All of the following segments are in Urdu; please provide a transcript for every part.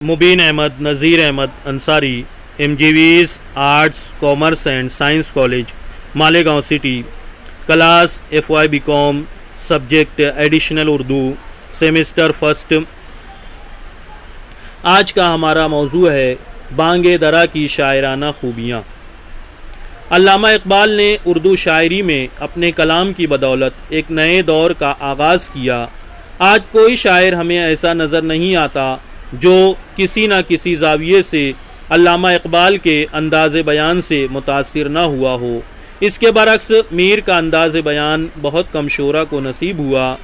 Mubeen Ahmed Nazir Ahmed Ansari MGVs arts commerce and science college Malegaon city class FY BCom subject additional Urdu semester first. آج کا ہمارا موضوع ہے بانگ درا کی شاعرانہ خوبیاں۔ علامہ اقبال نے اردو شاعری میں اپنے کلام کی بدولت ایک نئے دور کا آغاز کیا۔ آج کوئی شاعر ہمیں ایسا نظر نہیں آتا جو کسی نہ کسی زاویے سے علامہ اقبال کے انداز بیان سے متاثر نہ ہوا ہو۔ اس کے برعکس میر کا انداز بیان بہت کم شعراء کو نصیب ہوا۔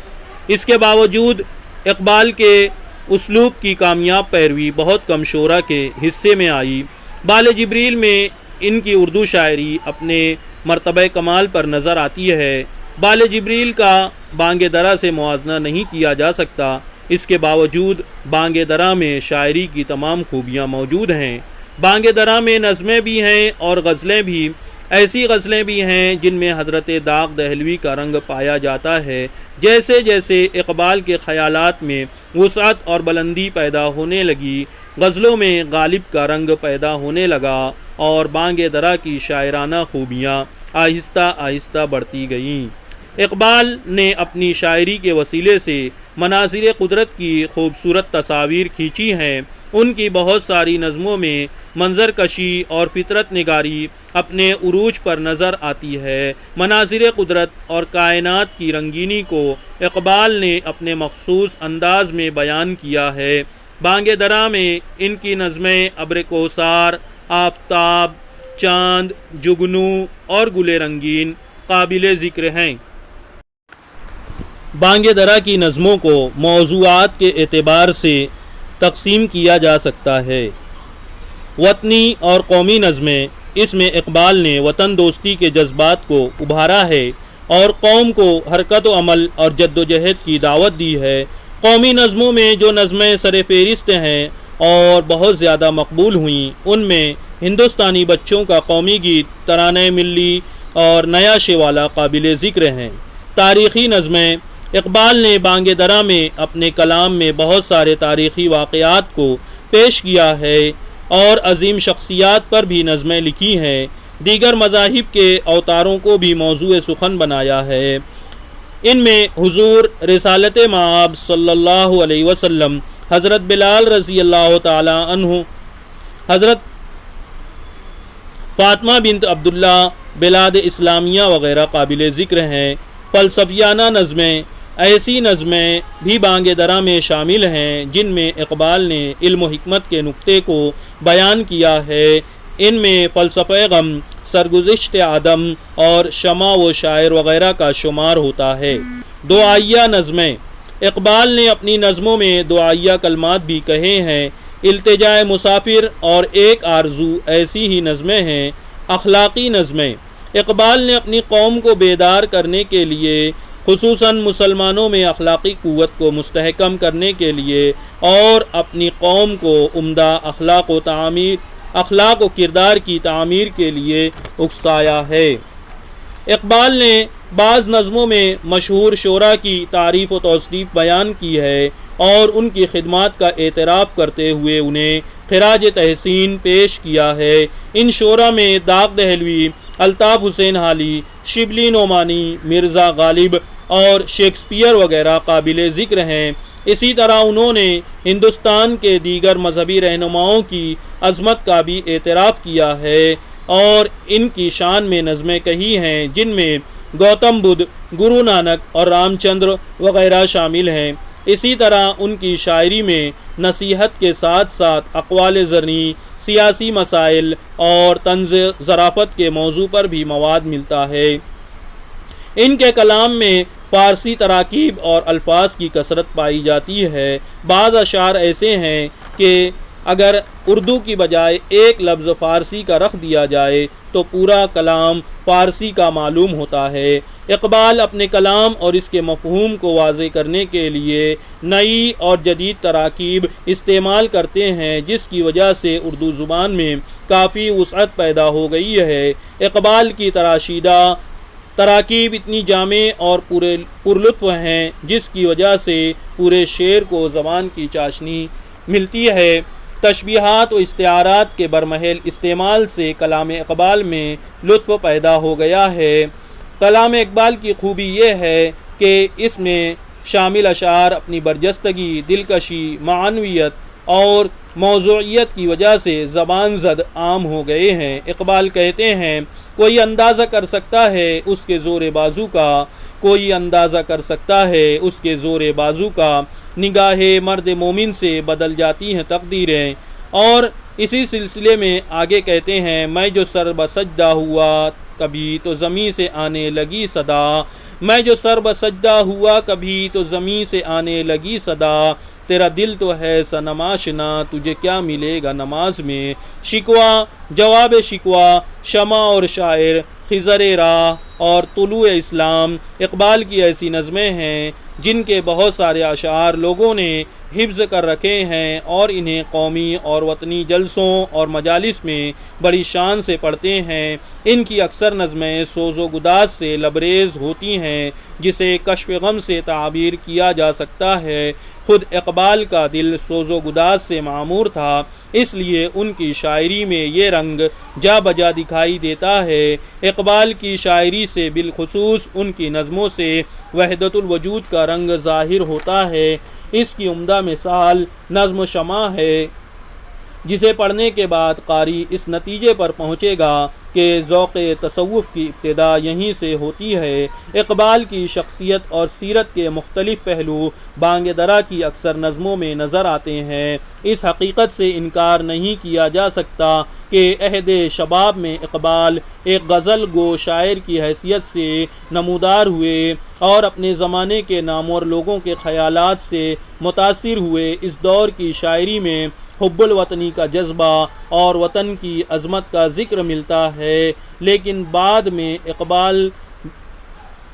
اس کے باوجود اقبال کے اسلوب کی کامیاب پیروی بہت کم شعراء کے حصے میں آئی۔ بال جبریل میں ان کی اردو شاعری اپنے مرتبہ کمال پر نظر آتی ہے۔ بال جبریل کا بانگ درا سے موازنہ نہیں کیا جا سکتا۔ اس کے باوجود بانگ درا میں شاعری کی تمام خوبیاں موجود ہیں۔ بانگ درا میں نظمیں بھی ہیں اور غزلیں بھی۔ ایسی غزلیں بھی ہیں جن میں حضرت داغ دہلوی کا رنگ پایا جاتا ہے۔ جیسے جیسے اقبال کے خیالات میں وسعت اور بلندی پیدا ہونے لگی، غزلوں میں غالب کا رنگ پیدا ہونے لگا اور بانگ درا کی شاعرانہ خوبیاں آہستہ آہستہ بڑھتی گئیں۔ اقبال نے اپنی شاعری کے وسیلے سے مناظر قدرت کی خوبصورت تصاویر کھینچی ہیں۔ ان کی بہت ساری نظموں میں منظر کشی اور فطرت نگاری اپنے عروج پر نظر آتی ہے۔ مناظر قدرت اور کائنات کی رنگینی کو اقبال نے اپنے مخصوص انداز میں بیان کیا ہے۔ بانگ درا میں ان کی نظمیں ابر کوثر، آفتاب، چاند، جگنو اور گل رنگین قابل ذکر ہیں۔ بانگ درا کی نظموں کو موضوعات کے اعتبار سے تقسیم کیا جا سکتا ہے۔ وطنی اور قومی نظمیں، اس میں اقبال نے وطن دوستی کے جذبات کو ابھارا ہے اور قوم کو حرکت و عمل اور جد و جہد کی دعوت دی ہے۔ قومی نظموں میں جو نظمیں سر فہرست ہیں اور بہت زیادہ مقبول ہوئیں، ان میں ہندوستانی بچوں کا قومی گیت، ترانہ ملی اور نیا شیوالا قابل ذکر ہیں۔ تاریخی نظمیں، اقبال نے بانگ درا میں اپنے کلام میں بہت سارے تاریخی واقعات کو پیش کیا ہے اور عظیم شخصیات پر بھی نظمیں لکھی ہیں۔ دیگر مذاہب کے اوتاروں کو بھی موضوع سخن بنایا ہے۔ ان میں حضور رسالت مآب صلی اللہ علیہ وسلم، حضرت بلال رضی اللہ تعالی عنہ، حضرت فاطمہ بنت عبداللہ بلاد اسلامیہ وغیرہ قابل ذکر ہیں۔ فلسفیانہ نظمیں، ایسی نظمیں بھی بانگ درا میں شامل ہیں جن میں اقبال نے علم و حکمت کے نقطے کو بیان کیا ہے۔ ان میں فلسفہ غم، سرگزشت آدم اور شمع و شاعر وغیرہ کا شمار ہوتا ہے۔ دعائیہ نظمیں، اقبال نے اپنی نظموں میں دعائیہ کلمات بھی کہے ہیں۔ التجائے مسافر اور ایک آرزو ایسی ہی نظمیں ہیں۔ اخلاقی نظمیں، اقبال نے اپنی قوم کو بیدار کرنے کے لیے، خصوصاً مسلمانوں میں اخلاقی قوت کو مستحکم کرنے کے لیے اور اپنی قوم کو عمدہ اخلاق و کردار کی تعمیر کے لیے اکسایا ہے۔ اقبال نے بعض نظموں میں مشہور شعراء کی تعریف و توصیف بیان کی ہے اور ان کی خدمات کا اعتراف کرتے ہوئے انہیں خراج تحسین پیش کیا ہے۔ ان شعراء میں داغ دہلوی، الطاف حسین حالی، شبلی نعمانی، مرزا غالب اور شیکسپیئر وغیرہ قابل ذکر ہیں۔ اسی طرح انہوں نے ہندوستان کے دیگر مذہبی رہنماؤں کی عظمت کا بھی اعتراف کیا ہے اور ان کی شان میں نظمیں کہی ہیں جن میں گوتم بدھ، گرو نانک اور رام چندر وغیرہ شامل ہیں۔ اسی طرح ان کی شاعری میں نصیحت کے ساتھ ساتھ اقوال زرعی، سیاسی مسائل اور طنز ظرافت کے موضوع پر بھی مواد ملتا ہے۔ ان کے کلام میں فارسی تراکیب اور الفاظ کی کثرت پائی جاتی ہے۔ بعض اشعار ایسے ہیں کہ اگر اردو کی بجائے ایک لفظ فارسی کا رکھ دیا جائے تو پورا کلام فارسی کا معلوم ہوتا ہے۔ اقبال اپنے کلام اور اس کے مفہوم کو واضح کرنے کے لیے نئی اور جدید تراکیب استعمال کرتے ہیں، جس کی وجہ سے اردو زبان میں کافی وسعت پیدا ہو گئی ہے۔ اقبال کی تراشیدہ تراکیب اتنی جامع اور پرلطف ہیں جس کی وجہ سے پورے شعر کو زبان کی چاشنی ملتی ہے۔ تشبیہات و استعارات کے برمحل استعمال سے کلام اقبال میں لطف پیدا ہو گیا ہے۔ کلام اقبال کی خوبی یہ ہے کہ اس میں شامل اشعار اپنی برجستگی، دلکشی، معنویت اور موضوعیت کی وجہ سے زبان زد عام ہو گئے ہیں۔ اقبال کہتے ہیں، کوئی اندازہ کر سکتا ہے اس کے زور بازو کا، کوئی اندازہ کر سکتا ہے اس کے زور بازو کا، نگاہ مرد مومن سے بدل جاتی ہیں تقدیریں۔ اور اسی سلسلے میں آگے کہتے ہیں، میں جو سر بسجدہ ہوا کبھی تو زمیں سے آنے لگی صدا، میں جو سر بسجدہ ہوا کبھی تو زمیں سے آنے لگی صدا، تیرا دل تو ہے صنم آشنا، تجھے کیا ملے گا نماز میں، شکوہ جواب شکوہ، شمع اور شاعر، خضر راہ اور طلوع اسلام اقبال کی ایسی نظمیں ہیں جن کے بہت سارے اشعار لوگوں نے حفظ کر رکھے ہیں اور انہیں قومی اور وطنی جلسوں اور مجالس میں بڑی شان سے پڑھتے ہیں۔ ان کی اکثر نظمیں سوز و گداز سے لبریز ہوتی ہیں جسے کشف غم سے تعبیر کیا جا سکتا ہے۔ خود اقبال کا دل سوز و گداز سے معمور تھا، اس لیے ان کی شاعری میں یہ رنگ جا بجا دکھائی دیتا ہے۔ اقبال کی شاعری سے بالخصوص ان کی نظموں سے وحدت الوجود کا رنگ ظاہر ہوتا ہے۔ اس کی عمدہ مثال نظم شمع ہے، جسے پڑھنے کے بعد قاری اس نتیجے پر پہنچے گا کہ ذوق تصوف کی ابتدا یہیں سے ہوتی ہے۔ اقبال کی شخصیت اور سیرت کے مختلف پہلو بانگ درا کی اکثر نظموں میں نظر آتے ہیں۔ اس حقیقت سے انکار نہیں کیا جا سکتا کہ عہد شباب میں اقبال ایک غزل گو شاعر کی حیثیت سے نمودار ہوئے اور اپنے زمانے کے نامور لوگوں کے خیالات سے متاثر ہوئے۔ اس دور کی شاعری میں حب الوطنی کا جذبہ اور وطن کی عظمت کا ذکر ملتا ہے، لیکن بعد میں اقبال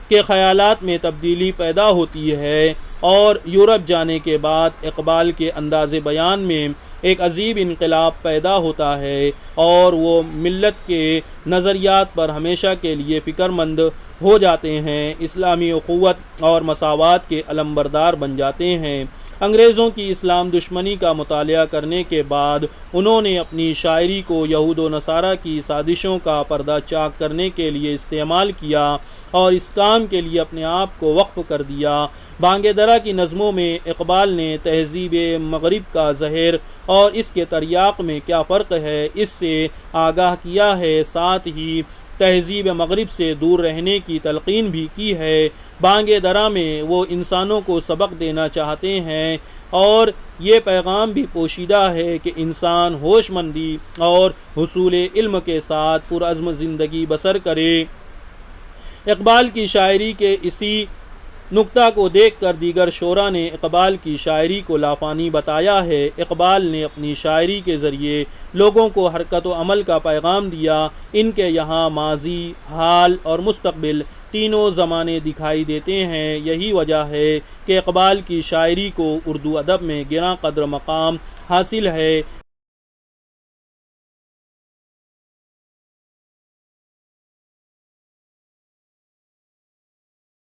کے خیالات میں تبدیلی پیدا ہوتی ہے اور یورپ جانے کے بعد اقبال کے انداز بیان میں ایک عجیب انقلاب پیدا ہوتا ہے اور وہ ملت کے نظریات پر ہمیشہ کے لیے فکر مند ہو جاتے ہیں، اسلامی اخوت اور مساوات کے علمبردار بن جاتے ہیں۔ انگریزوں کی اسلام دشمنی کا مطالعہ کرنے کے بعد انہوں نے اپنی شاعری کو یہود و نصارہ کی سازشوں کا پردہ چاک کرنے کے لیے استعمال کیا اور اس کام کے لیے اپنے آپ کو وقف کر دیا۔ بانگ درا کی نظموں میں اقبال نے تہذیب مغرب کا زہر اور اس کے تریاق میں کیا فرق ہے اس سے آگاہ کیا ہے، ساتھ ہی تہذیب مغرب سے دور رہنے کی تلقین بھی کی ہے۔ بانگ درا میں وہ انسانوں کو سبق دینا چاہتے ہیں اور یہ پیغام بھی پوشیدہ ہے کہ انسان ہوش مندی اور حصول علم کے ساتھ پرعزم زندگی بسر کرے۔ اقبال کی شاعری کے اسی نکتہ کو دیکھ کر دیگر شعراء نے اقبال کی شاعری کو لافانی بتایا ہے۔ اقبال نے اپنی شاعری کے ذریعے لوگوں کو حرکت و عمل کا پیغام دیا۔ ان کے یہاں ماضی، حال اور مستقبل تینوں زمانے دکھائی دیتے ہیں۔ یہی وجہ ہے کہ اقبال کی شاعری کو اردو ادب میں گراں قدر مقام حاصل ہے۔